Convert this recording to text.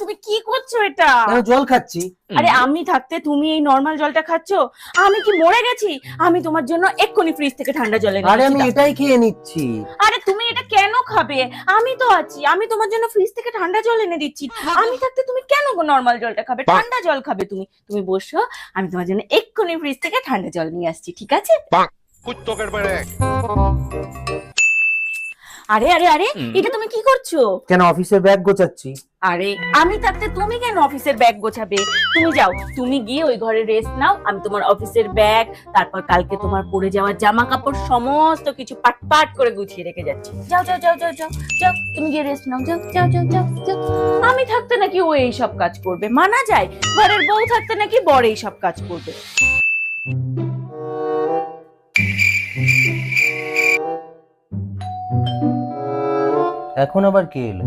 তুমি কি করছো এটা? জল খাচ্ছি। আরে আমি থাকতে তুমি এই নরমাল জলটা খাচ্ছো? আমি কি মরে গেছি? আমি তোমার জন্য এক্ষুনি ফ্রিজ থেকে ঠান্ডা জল এনে আরে আমি দিচ্ছি। এটাই খেয়ে নিচ্ছি। আরে তুমি এটা কেন খাবে? আমি তো আছি, আমি তোমার জন্য ফ্রিজ থেকে ঠান্ডা জল এনে দিচ্ছি। আমি থাকতে তুমি কেন নরমাল জলটা খাবে? ঠান্ডা জল খাবে তুমি। তুমি বসো, আমি তোমার জন্য এক্ষুনি ফ্রিজ থেকে ঠান্ডা জল নিয়ে আসছি, ঠিক আছে? আরে আরে আরে, এটা তুমি কি করছো? কেন অফিসের ব্যাগ গোছাচ্ছি। আরে আমি থাকতে তুমি কেন অফিসের ব্যাগ গোছাবে? তুমি যাও, তুমি গিয়ে ওই ঘরে রেস্ট নাও। আমি তোমার অফিসের ব্যাগ, তারপর কালকে তোমার পরে যাওয়া জামা কাপড় সমস্ত কিছু পাট পাট করে গুছিয়ে রেখে যাচ্ছি। যাও যাও যাও যাও যাও যাও, তুমি গিয়ে রেস্ট নাও। যাও যাও যাও যাও যাও। আমি থাকতে নাকি ও এই সব কাজ করবে? মানা যায়? ঘরের বউ থাকতে নাকি বর এই সব কাজ করবে? এখন আবার কে এলো?